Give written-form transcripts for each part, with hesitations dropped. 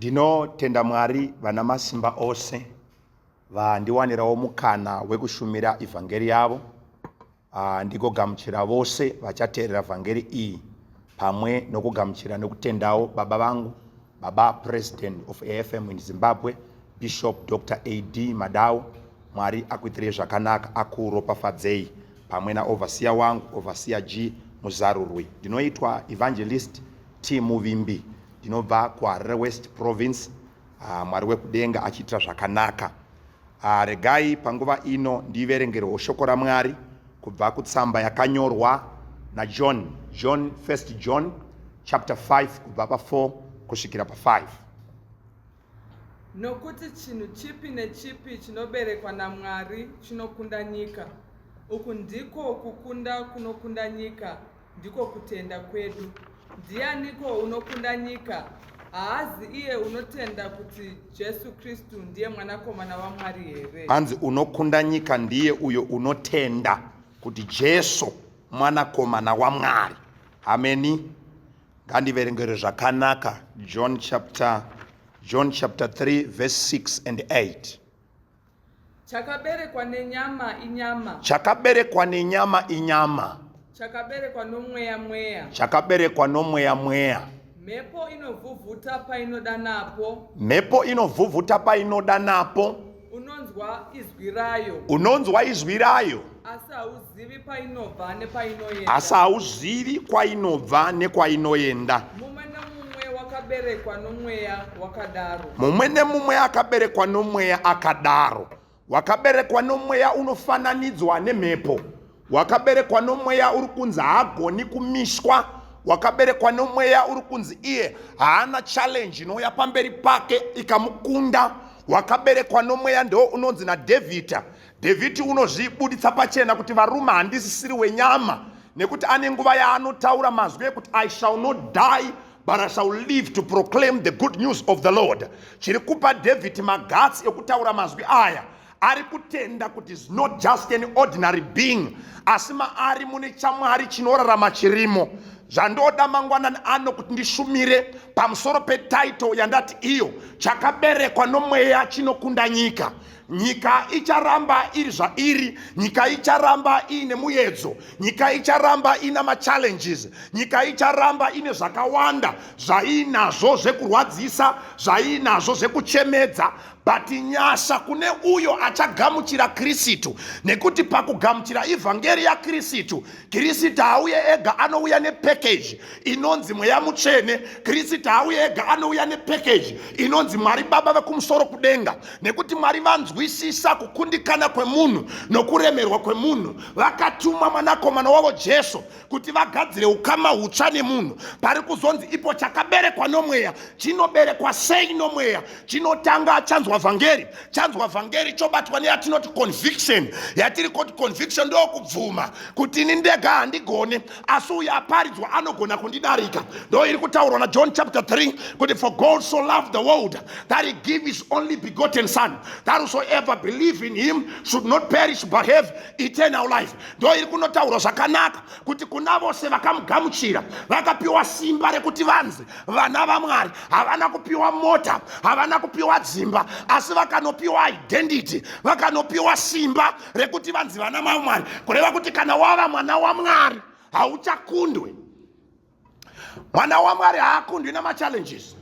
Ndinotenda Mwari vana masimba ose vandiwanirawo mukana wekushumira evhangeri yavo ndigogamuchira vose vachateerera vhangeri iyi pamwe nokugamuchira nekutendawo baba vangu, baba president of AFM in Zimbabwe, Bishop Dr. A.D. Madau. Mwari akuitire zvakanaka, akuropafadzei pamwe na overseer wangu, overseer G Muzarurwi. Ndinoitwa evangelist T Muvimbi, ndinobva kuHarare West Province. Mwari wekudenga achiitira zvakanaka. Regai panguva ino ndiverengerewo shoko raMwari kubva kutsamba yakanyorwa naJohn, 1 John chapter 5 kubva pa4 kusvikira pa5. Nokuti chinhu chipi nechipi chinoberekwa naMwari chinokunda nyika. Uku ndiko kukunda kunokunda nyika, ndiko kutenda kwedu. Ndianiko unokunda nyika? Haazi iye unotenda kuti Jesu Kristu ndiye mwanakomana waMwari here? Hanzi unokunda nyika ndiye uyo unotenda kuti Jesu mwanakomana waMwari. Ameni. Ngandiverengere zvakanaka John chapter 3 verse 6 and 8. Chakaberekwa nenyama inyama. Chakaberekwa nenyama inyama. Chakaberekwa nomweya mweya. Chakaberekwa nomweya mweya. Mhepo inovhuvhuta painoda napo. Mhepo inovhuvhuta painoda napo. Unonzwa izwi rayo. Unonzwa izwi rayo. Asi hauzivi painobva nepainoenda. Asi hauzivi kwainobva nekwainoenda. Mumwe nemumwe wakaberekwa nomweya wakadaro. Mumwe nemumwe akaberekwa nomweya akadaro. Wakaberekwa nomweya unofananidzwa nemhepo. Wakaberekwa nomweya uri kunzi haagoni kumishwa. Wakaberekwa nomweya uri kunzi iye haana challenge inouya pamberi pake ikamukunda. Wakaberekwa nomweya ndo unonzi naDhavhidhi. Dhavhidhi unozvibuditsa pachena kuti varume handisisiri wenyama, nekuti ane nguva yaanotaura mazwi ekuti I shall not die but I shall live to proclaim the good news of the Lord. Chiri kupa Dhavhidhi magatsi ekutaura mazwi aya. Ari kutenda kuti is not just an ordinary being, asi maari mune chamwari chinorarama chirimo. Zvandoda mangwanani ano kuti ndishumire pamusoro petitle yandati iyo chakaberekwa nomweya chinokunda nyika. Nyika icharamba iri zvairi, nyika icharamba ine muyedzo, nyika icharamba ina machallenges, nyika icharamba ine zvakawanda zvainazvo zvekurwadzisa, zvainazvo zvekuchemedza. But nyasha kune uyo achagamuchira Kristu, nekuti pakugamuchira evhangeri yaKristu, Kristu hauye ega anouya nepackage inonzi mweya mutsvene. Kristu hauye ega anouya nepackage inonzi Mwari Baba vekumusoro kudenga, nekuti Mwari vanzwisisa kukundikana kwemunhu nokuremerwa kwemunhu. Vakatuma mwanakomana wavo Jesu kuti vagadzire ukama hutsva nemunhu. Pari kuzonzi ipo chakaberekwa nomweya chinoberekwa sei nomweya? Chinotanga chanzwa vhangeri. Chanzwa vhangeri chobatwa neyatinoti conviction. Yatiri kuti conviction ndo kubvuma kuti ini ndega handigone, asi uyo aparidzwa anogona kundidarika. Ndo iri kutaurwa naJohn chapter 3 kuti for God so loved the world that he gave his only begotten son, that whosoever believe in him should not perish but have eternal life. Ndo iri kunotaurwa zvakanaka kuti kuna vose vakamugamuchira vakapiwa simba rekuti vanzi vana vaMwari. Havana kupiwa mota, havana kupiwa dzimba, asi vakanopiwa identity, vakanopiwa simba rekuti vanzi vana vaMwari. Kureva kuti kana wava mwana waMwari hauchakundwi. Mwana waMwari haakundwi namachallenges.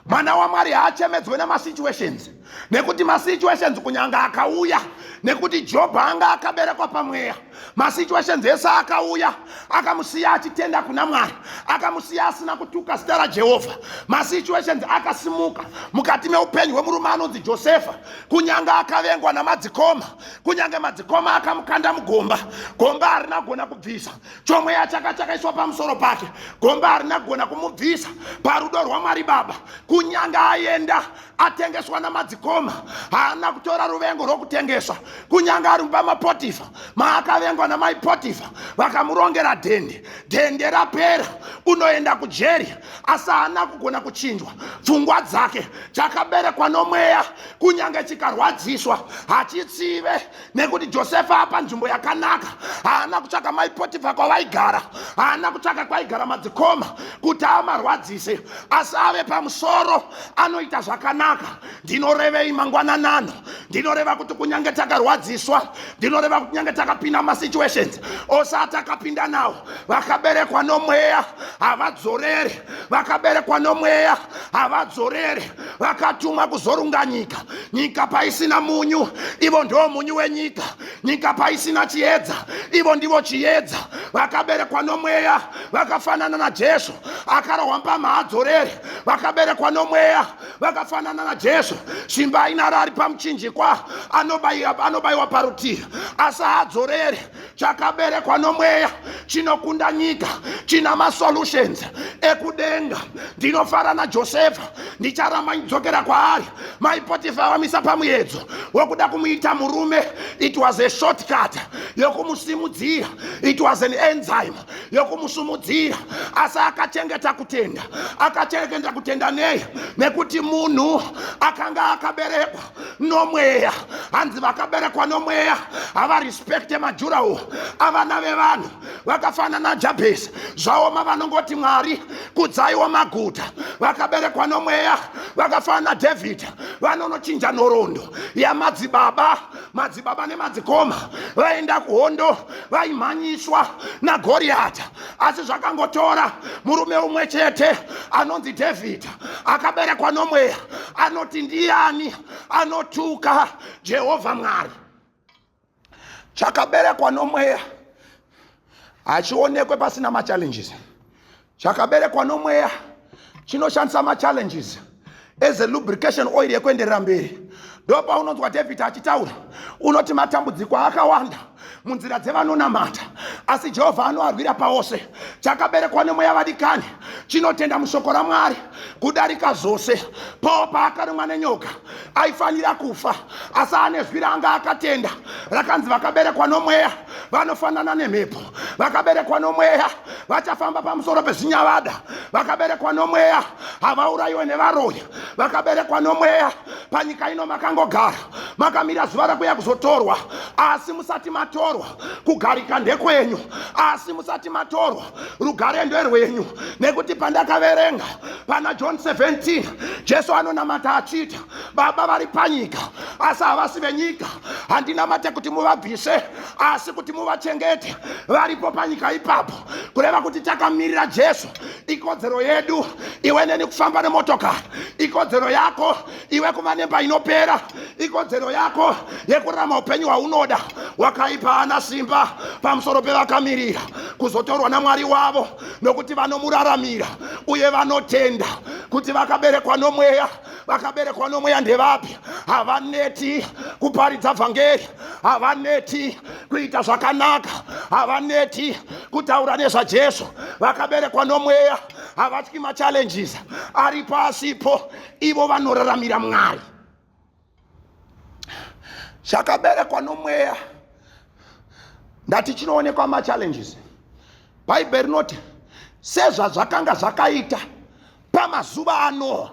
Mwana waMwari haachemedzwe namasituations, nekuti masituations kunyanga akauya, nekuti Job anga akaberekwa pamweya. Masituations ese akauya akamusiya achitenda kuna Mwari, akamusiya asina kutuka zita raJehovha. Masituations akasimuka mukati meupenyu hwemurume anonzi Josefa. Kunyanga akavengwa namadzikoma, kunyange madzikoma akamukanda mugomba, gomba harina kugona kubvisa. Chomweya chakaiswa pamusoro pake, gomba harina kugona kumubvisa parudo rwaMwari Baba. Kunyanga aenda atengeswa namadzikoma madzikoma, haana kutora ruvengo rwokutengeswa. Kunyange ari pamaPotifa, maakavengwa namai Potifa, vakamurongera dhende rapera, unoenda kujeri, asi haana kugona kuchinjwa. Pfungwa dzake chakaberekwa nomweya, kunyange chikarwadziswa hachitsive, nekuti Josefa apa nzvimbo yakanaka. Haana kutsvaka mai Potifa kwavaigara, haana kutsvaka kwaigara madzikoma kuti amarwadzise, asi ave pamusoro anoita zvakanaka. Ndinorevei mangwananano? Ndinoreva kuti kunyange takarwadziswa, ndinoreva kuti kunyange takapinda masituations osati takapinda nawo, vakaberekwa nomweya havadzorere, vakaberekwa nomweya havadzorere, vakatumwa kuzorunga nyika. Nyika paisina munyu, ivo ndo munyu wenyika. Nyika paisina chiedza, ivo ndivo chiedza. Vakaberekwa nomweya vakafanana naJesu, akarohwa mpama haadzorere. Vakaberekwa nomweya vakafanana naJesu, simba inaro ari pamuchinjikwa, anobayiwa parutivi, asi haadzorere. Chakaberekwa nomweya chinokunda nyika, china masolutions ekudenga. Ndinofara naJosefa, ndicharamba ndidzokera kwaari. Mai Potifa vamisa pamuedzo wokuda kumuita murume. It was a shortcut yokumusimudzira, it was an enzyme yokumusumudzira, asi akachengeta kutenda. Akachengeta kutenda nei? Nekuti munhu akanga akaberekwa nomweya. Hanzi vakaberekwa nomweya havarespekte majurawo avana vevanhu, vakafanana naJabhezi. Zvaoma vanongoti Mwari kudzaiwa maguta. Vakaberekwa nomweya vakafanana naDhavhidhi, vanonochinja nhoroondo yamadzibaba. Madzibaba nemadzikoma vaenda kuhondo, vaimhanyiswa naGoriata, asi zvakangotora murume umwe chete anonzi Dhavhidhi, akaberekwa nomweya. Anoti ndiani anotuka Jehovha Mwari? Chakaberekwa nomweya hachionekwe pasina machallenges. Chakaberekwa nomweya chinoshandisa machallenges as a lubrication oil yekuenderera mberi. Ndopa unonzwa David achitaura, unoti matambudziko akawanda munzira dzevanonamata, asi Jehovha anoarwira paose. Chakaberekwa nomweya vadikani chinotenda mushoko raMwari kudarika zvose. Pawo paakarumwa nenyoka aifanira kufa, asi ane zwi ranga akatenda rakanzi vakaberekwa nomweya vanofanana nemhepo. Vakaberekwa nomweya vachafamba pamusoro pezvinyavada. Vakaberekwa nomweya havaurayiwe nevaroyi. Vakaberekwa nomweya panyika ino makangogara, makamira zuva rakuya kuzotorwa, asi musati matorwa kugarika ndekwenyu, asi musati matorwa rugare nderwenyu. Nekuti pandakaverenga pana John 17, Jesu anonamata achiti, Baba vari panyika asi havasi venyika. Handinamate kuti muvabvise, asi kuti muvachengete. Varipo panyika ipapo, kureva kuti takamirira Jesu. Ikodzero yedu iwe neni kufamba nemotokari, ikodzero yako iwe kuva nemba inopera, ikodzero yako yekurarama upenyu hwaunoda. Wakaipa hana simba pamusoro pevakamirira kuzotorwa naMwari wavo, nokuti vanomuraramira uye vanotenda kuti vakaberekwa nomweya. Vakaberekwa nomweya ndevapi? Havaneti kuparidza vhangeri, havaneti kuita zvakanaka, havaneti kutaura nezvaJesu. Vakaberekwa nomweya havatyi machallenges ari pasipo, ivo vanoraramira Mwari. Chakaberekwa nomweya ndati chinoonekwa machallenges. Bhaibheri rinoti sezvazvakanga zvakaita pamazuva aNoa,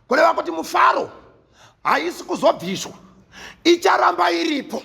kureva kuti mufaro haisi kuzobviswa, icharamba iripo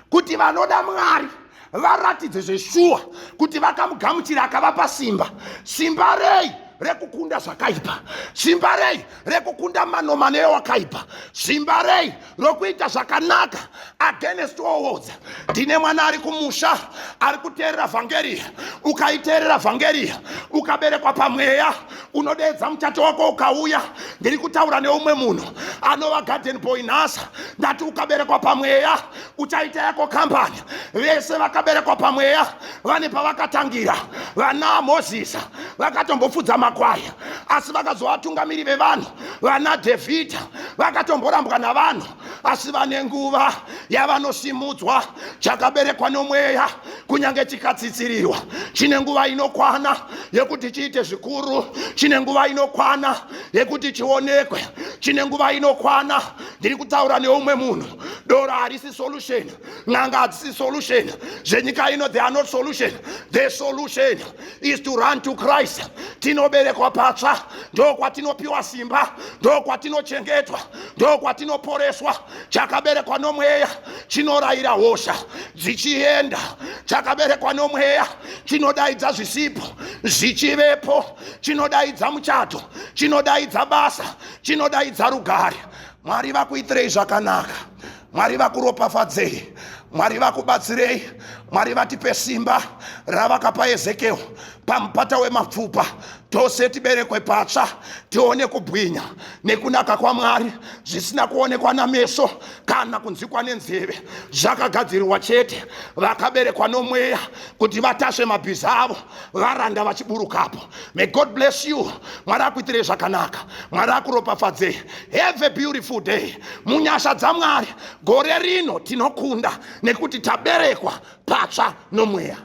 kuti vanoda Mwari varatidze zveshuwa kuti vakamugamuchira akavapa simba. Simba rei rekukunda zvakaipa? Simba rei rekukunda manomano ewakaipa? Simba rei rokuita zvakanaka against all odds? Ndine mwana ari kumusha ari kuteerera vhangeriya. Ukaiteerera vhangeriya ukaberekwa pamweya, unodedza muchato wako ukauya. Ndiri kutaura neumwe munhu anova garden boy nhasa. Ndati ukaberekwa pamweya uchaita yako kambani. Vese vakaberekwa pamweya vane pavakatangira. Vana Mozisi vakatombofudza makwai, asi vakazovatungamiri vevanhu. Vana Dhavhidhi vakatomborambwa navanhu, asi vane nguva yavanosimudzwa. Chakaberekwa nomweya kunyange chikatsitsirirwa chine nguva inokwana yekuti chiite zvikuru, chine nguva inokwana yekuti chionekwe, chine nguva inokwana ndiri kutaura neumwe munhu. Doro harisi solution, n'anga hadzisi solution, zvenyika ino they are not solution. The solution is to run to Christ. Tinoberekwa patsva, ndokwatinopiwa simba, ndokwatinochengetwa, ndokwatinoporeswa. Chakaberekwa nomweya chinorayira hosha dzichienda. Chakaberekwa nomweya chinodaidza zvisipo zvichivepo, chinodaidza muchato, chinodaidza basa, chinodaidza rugare. Mwari vakuitirei zvakanaka, Mwari vakuropafadzei, Mwari vakubatsirei, Mwari vatipe simba ravakapa Ezekiel pamupata wemapfupa. Tose tiberekwe patsva, tione kubwinya nekunaka kwaMwari zvisina kuonekwa nameso kana kunzwikwa nenzeve. Zvakagadzirirwa chete vakaberekwa nomweya kuti vatasve mabhiza avo varanda vachiburukapo. May God bless you. Mwari akuitirei zvakanaka, Mwari akuropafadzei. Have a beautiful day. Munyasha dzaMwari gore rino tinokunda nekuti taberekwa patsva nomweya.